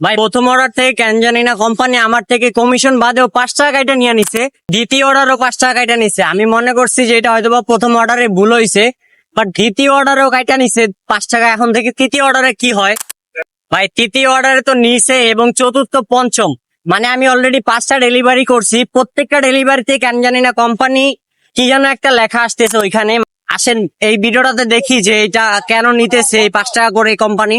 ভাই প্রথম অর্ডার থেকে কেন জানি না কোম্পানি আমার থেকে কমিশন বাদেও 5 টাকা কাইটা নিয়ে নিছে, দ্বিতীয় অর্ডারও 5 টাকা কাইটা নিছে। আমি মনে করছি যে এটা হয়তো বা প্রথম অর্ডারে ভুল হয়েছে, বাট দ্বিতীয় অর্ডারেও কাইটা নিছে 5 টাকা। এখন থেকে তৃতীয় অর্ডারে কি হয় ভাই? তৃতীয় অর্ডারে তো নিছে এবং চতুর্থ পঞ্চম, মানে আমি অলরেডি 5টা ডেলিভারি করছি। প্রত্যেকটা ডেলিভারিতে কেন জানি না কোম্পানি কি যেন একটা লেখা আসতেছে ওইখানে। আসেন এই ভিডিওটাতে দেখি যে এটা কেন নিতেছে এই 5 টাকা করে কোম্পানি।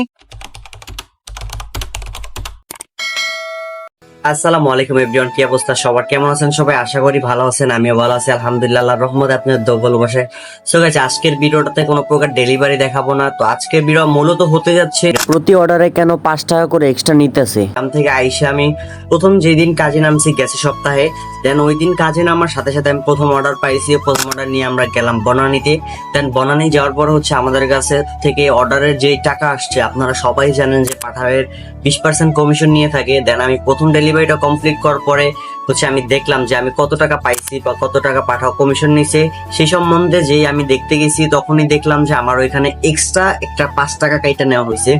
আসসালামু আলাইকুম এভরিওয়ান, কি অবস্থা সবার? কেমন আছেন সবাই? আশা করি ভালো আছেন। আমিও ভালো আছি আলহামদুলিল্লাহ, আল্লাহর রহমতে আপনাদের দোয়া ভালোবাসায়। সো গাইস, আজকের ভিডিওটাতে কোনো প্রকার ডেলিভারি দেখাবো না। তো আজকের ভিডিও মূলত হতে যাচ্ছে প্রতি অর্ডারে কেন 5 টাকা করে এক্সট্রা নিতেছে। এখান থেকে আইসা আমি প্রথম যেদিন কাজে নামছি গেছে সপ্তাহে, দেন ওই দিন কাজে নামার সাথে সাথে আমি প্রথম অর্ডার পাইছি। প্রথম অর্ডার নিয়ে আমরা গেলাম বনানীতে। দেন বনানী যাওয়ার পর হচ্ছে আমাদের কাছে থেকে অর্ডারের যে টাকা আসছে, আপনারা সবাই জানেন যে পাঠাওয়ের 20% কমিশন নিয়ে থাকে। দেন আমি প্রথম ডেলিভারিটা কমপ্লিট করার পরে হচ্ছে আমি দেখলাম যে আমি কত টাকা পাইছি বা কত টাকা পাঠাও কমিশন নিছে। সেই সম্বন্ধে যেই আমি দেখতে গেছি তখনই দেখলাম যে আমার ওইখানে এক্সট্রা একটা 5 টাকা কাইটা নেওয়া হয়েছে।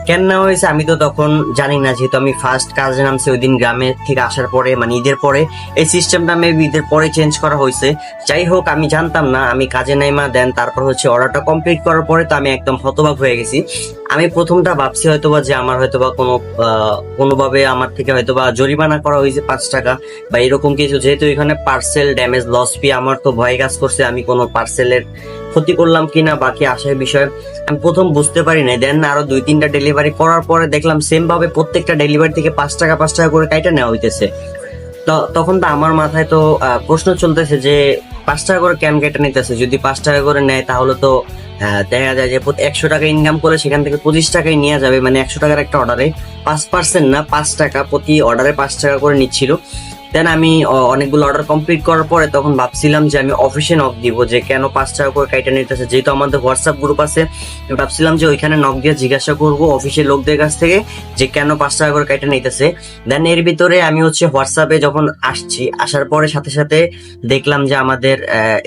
কেন নেওয়া হয়েছে আমি তো তখন জানি না, যেহেতু আমি ফার্স্ট কাজে নামছি ওই দিন গ্রামে থেকে আসার পরে, মানে ঈদের পরে। এই সিস্টেমটা মেবি ঈদের পরে চেঞ্জ করা হয়েছে। যাই হোক, আমি জানতাম না। আমি কাজে নাইমা দেন তারপর হচ্ছে অর্ডারটা কমপ্লিট করার পরে তো আমি একদম হতবাক হয়ে গেছি। আমি প্রথমটা ভাবছি হয়তোবা যে আমার হয়তোবা কোনোভাবে আমার থেকে হয়তোবা জরিমানা করা হয়েছে 5 টাকা বা এরকম কিছু। যেহেতু এখানে পার্সেল ড্যামেজ লস ফি, আমার তো ভয় কাজ করছে আমি কোনো পার্সেলের ক্ষতি করলাম কিনা বাকি আসার বিষয় আমি প্রথম বুঝতে পারি না। দেন আরো 2-3টা ডেলিভারি করার পরে দেখলাম সেম ভাবে প্রত্যেকটা ডেলিভারি থেকে 5 টাকা করে কাইটা নেওয়া হইতেছে। তো তখন তো আমার মাথায় তো প্রশ্ন চলতেছে যে 5 টাকা করে কেন কেটে নিতেছে। যদি 5 টাকা করে নেয় তাহলে তো দেখা যায় যে 100 টাকা ইনকাম করে সেখান থেকে 25 টাকায় নিয়ে যাবে, মানে 100 টাকার একটা অর্ডারে 5% না 5 টাকা প্রতি অর্ডারে 5 টাকা করে নিচ্ছিল। দেন আমি অনেকগুলো অর্ডার কমপ্লিট করার পরে তখন ভাবছিলাম যে আমি অফিসে নক দিব যে কেন 5 টাকা করে কাইটা নিতেছে। যেহেতু আমাদের হোয়াটসঅ্যাপ গ্রুপ আছে, ভাবছিলাম যে ওইখানে নক দিয়ে জিজ্ঞাসা করবো অফিসের লোকদের কাছ থেকে যে কেন 5 টাকা করে কাইটা নিতেছে। দেন এর ভিতরে আমি হচ্ছে হোয়াটসঅ্যাপে যখন আসার পরে সাথে সাথে দেখলাম যে আমাদের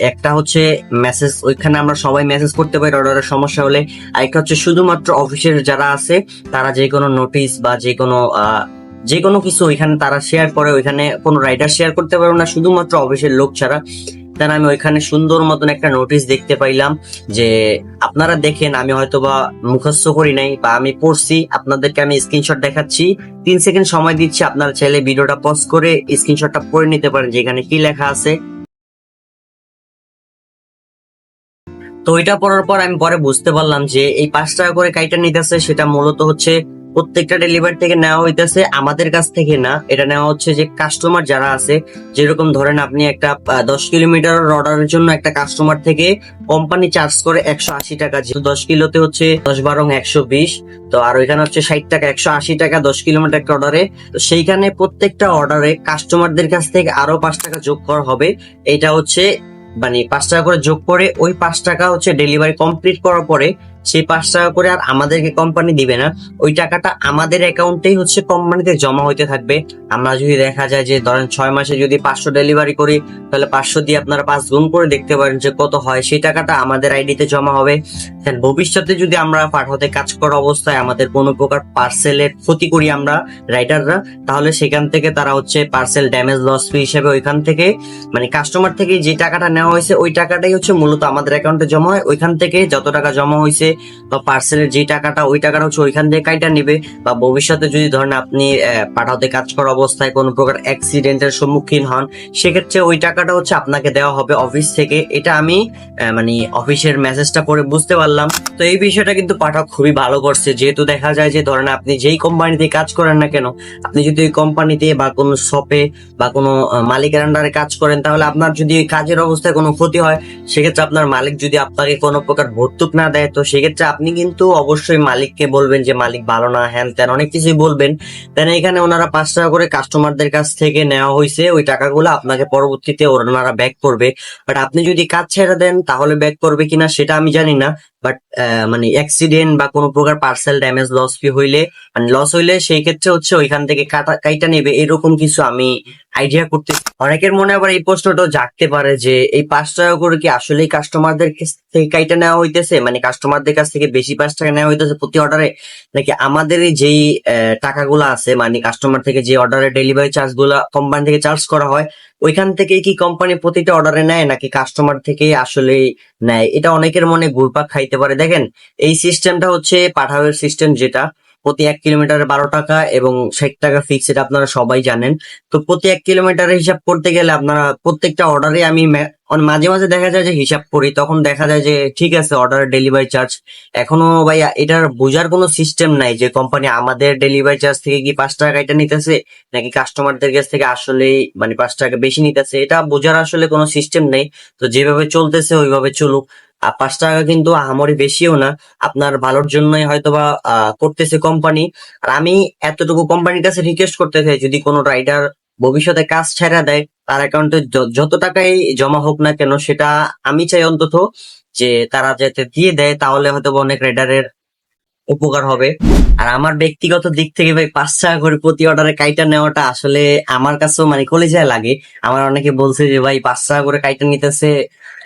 একটা হচ্ছে মেসেজ, ওইখানে আমরা সবাই মেসেজ করতে পারি অর্ডারের সমস্যা হলে। আরেকটা হচ্ছে শুধুমাত্র অফিসের যারা আছে তারা যে কোনো নোটিশ বা যে কোনো কিছু ওইখানে তারা শেয়ার করে। ওইখানে কোনো রাইডার শেয়ার করতে পারবে না, শুধুমাত্র অফিসের লোক ছাড়া। দেন আমি ওইখানে সুন্দর মতন একটা নোটিশ দেখতে পাইলাম যে আপনারা দেখেন, আমি হয়তোবা মুখস্থ করি নাই বা আমি পড়ছি, আপনাদেরকে আমি স্ক্রিনশট দেখাচ্ছি। 3 সেকেন্ড সময় দিচ্ছি, আপনারা চাইলে ভিডিওটা পজ করে স্ক্রিনশটটা পড়ে নিতে পারেন যে এখানে কি লেখা আছে। তো ওইটা পড়ার পর আমি পরে বুঝতে পারলাম যে এই 5 টাকা করে কাইটা নিতেছে সেটা মূলত হচ্ছে প্রত্যেকটা ডেলিভারি থেকে নেওয়া হইতেছে, আমাদের কাছ থেকে না। এটা নেওয়া হচ্ছে যে কাস্টমার যারা আছে, যেরকম ধরেন আপনি একটা 10 কিলোমিটার অর্ডারের জন্য একটা কাস্টমার থেকে কোম্পানি চার্জ করে 180 টাকা। যেহেতু 10 কিলোতে হচ্ছে 10 × 12 = 120, তো আর ওইখানে হচ্ছে 60 টাকা, 180 টাকা 10 কিলোমিটার একটা অর্ডারে। তো সেইখানে প্রত্যেকটা অর্ডারে কাস্টমারদের কাছ থেকে আরো 5 টাকা যোগ করা হবে। এটা হচ্ছে মানে 5 টাকা করে যোগ করে ওই 5 টাকা হচ্ছে ডেলিভারি কমপ্লিট করার পরে সেই 5 টাকা করে আর আমাদেরকে কোম্পানি দিবে না। ওই টাকাটা আমাদের অ্যাকাউন্টেই হচ্ছে কোম্পানিতে জমা হইতে থাকবে। আমরা যদি দেখা যায় যে ধরেন 6 মাসে যদি 500 ডেলিভারি করি, তাহলে 500 দিয়ে আপনারা 5 গুণ করে দেখতে পারেন যে কত হয়। সেই টাকাটা আমাদের আইডিতে জমা হবে। ভবিষ্যতে যদি আমরা পাঠাতে কাজ করা অবস্থায় আমাদের কোনো প্রকার পার্সেলের ক্ষতি করি আমরা রাইডাররা, তাহলে সেখান থেকে তারা হচ্ছে পার্সেল ড্যামেজ লস ফি হিসেবে ওইখান থেকে মানে কাস্টমার থেকে যে টাকাটা নেওয়া হয়েছে ওই টাকাটাই হচ্ছে মূলত আমাদের অ্যাকাউন্টে জমা হয়। ওইখান থেকে যত টাকা জমা হয়েছে বা পার্সেলের যে টাকাটা ওই টাকাটা হচ্ছে ওইখান থেকে কাইটা নিবে। বা ভবিষ্যতে যদি ধরেন আপনি পাঠাতে কাজ করা অবস্থায় কোনো প্রকার অ্যাক্সিডেন্টের সম্মুখীন হন, সেক্ষেত্রে ওই টাকাটা হচ্ছে আপনাকে দেওয়া হবে অফিস থেকে। এটা আমি মানে অফিসের মেসেজটা পড়ে বুঝতে পারলাম। তো এই বিষয়টা কিন্তু পাঠক খুবই ভালো করছে। যেহেতু দেখা যায় যে ধরেন আপনি যেই কোম্পানিতে কাজ করেন না কেন, আপনি যদি ওই কোম্পানিতে বা কোনো শপে বা কোনো মালিকের আন্ডারে কাজ করেন, তাহলে আপনার যদি কাজের অবস্থায় কোনো ক্ষতি হয়, সেক্ষেত্রে আপনার মালিক যদি আপনাকে কোনো প্রকার ভর্তুক না দেয়, তো সেক্ষেত্রে আপনি কিন্তু অবশ্যই মালিককে বলবেন যে মালিক ভালো না, হ্যান ত্যান অনেক কিছুই বলবেন। দেন এখানে ওনারা 5 টাকা করে কাস্টমারদের কাছ থেকে নেওয়া হয়েছে। ওই টাকাগুলো আপনাকে পরবর্তীতে ওনারা ব্যাক করবে। বাট আপনি যদি কাজ ছেড়ে দেন তাহলে ব্যাক করবে কিনা সেটা আমি জানি না। বাট মানে অ্যাক্সিডেন্ট বা কোনো প্রকার পার্সেল ড্যামেজ লস ফি হইলে মানে লস হইলে সেই ক্ষেত্রে হচ্ছে ওইখান থেকে কাইটা নেবে, এরকম কিছু আমি আইডিয়া করতে। অনেকের মনে আবার এই প্রশ্নটাও জাগতে পারে যে এই 5 টাকা করে কি আসলেই কাস্টমারদের কাছ থেকে কাইটা নেওয়া হইতেছে, মানে কাস্টমারদের কাছ থেকে বেশি 5 টাকা নেওয়া হইতেছে প্রতি অর্ডারে, নাকি আমাদের এই যেই টাকাগুলো আছে মানে কাস্টমার থেকে যে অর্ডারের ডেলিভারি চার্জ গুলা কোম্পানি থেকে চার্জ করা হয় ওইখান থেকেই কি কোম্পানি প্রতিটা অর্ডারে নেয় নাকি কাস্টমার থেকেই আসলেই নেয়? এটা অনেকের মনে ঘুরপাক খাইতে পারে। দেখেন, এই সিস্টেমটা হচ্ছে পাঠাওয়ের সিস্টেম, যেটা প্রতি 1 কিলোমিটারে 12 টাকা এবং 60 টাকা ফিক্স, এটা আপনারা সবাই জানেন। তো প্রতি 1 কিলোমিটারের হিসাব করতে গেলে আপনারা প্রত্যেকটা অর্ডারে আমি মাঝে মাঝে দেখা যায় যে হিসাব করি, তখন দেখা যায় যে ঠিক আছে অর্ডারের ডেলিভারি চার্জ এখনো ভাই এটার বোঝার কোনো সিস্টেম নাই যে কোম্পানি আমাদের ডেলিভারি চার্জ থেকে কি 5 টাকা এটা নিতেছে নাকি কাস্টমারদের কাছ থেকে আসলেই মানে 5 টাকা বেশি নিতেছে, এটা বোঝার আসলে কোনো সিস্টেম নেই। তো যেভাবে চলতেছে ওইভাবে চলুক। আর 5 টাকা কিন্তু আহামরি বেশিও না, আপনার ভালোর জন্যই হয়তোবা করতেছে কোম্পানি। আর আমি এতটুকু কোম্পানির কাছে রিকোয়েস্ট করতে চাই, যদি কোনো রাইডার ভবিষ্যতে কাজ ছাড়া দেয় তার অ্যাকাউন্টে যত টাকাই জমা হোক না কেন, সেটা আমি চাই অন্তত যে তারা যাতে দিয়ে দেয়, তাহলে হয়তো অনেক রাইডারের উপকার হবে। আর আমার ব্যক্তিগত দিক থেকে ভাই 5 টাকা করে প্রতি অর্ডারে কাইটা নেওয়াটা আসলে আমার কাছেও মানে কলিজায় লাগে। আমার অনেকে বলছে যে ভাই 5 টাকা করে কাইটা নিতেছে,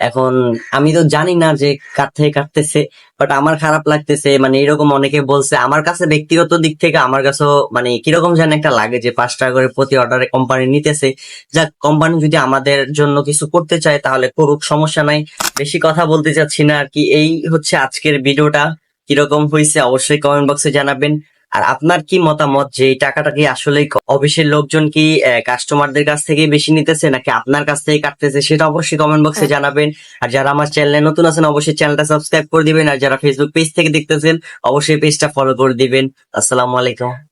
এখন আমি তো জানি না যে কার থেকে কাটতেছে, বাট আমার খারাপ লাগতেছে, মানে এরকম অনেকে বলছে। আমার কাছে ব্যক্তিগত দিক থেকে আমার কাছেও মানে কিরকম যেন একটা লাগে যে 5 টাকা করে প্রতি অর্ডারে কোম্পানি নিতেছে। যাক, কোম্পানি যদি আমাদের জন্য কিছু করতে চায় তাহলে করুক, সমস্যা নাই। বেশি কথা বলতে চাচ্ছি না আর কি। এই হচ্ছে আজকের ভিডিওটা, কিরকম হয়েছে অবশ্যই কমেন্ট বক্সে জানাবেন। আর আপনার কি মতামত যে এই টাকাটা কি আসলে অফিসের লোকজন কি কাস্টমারদের কাছ থেকে বেশি নিতেছে নাকি আপনার কাছ থেকে কাটতেছে, সেটা অবশ্যই কমেন্ট বক্সে জানাবেন। আর যারা আমার চ্যানেলে নতুন আছেন অবশ্যই চ্যানেলটা সাবস্ক্রাইব করে দিবেন, আর যারা ফেসবুক পেজ থেকে দেখতেছেন অবশ্যই পেজটা ফলো করে দিবেন। আসসালামু আলাইকুম।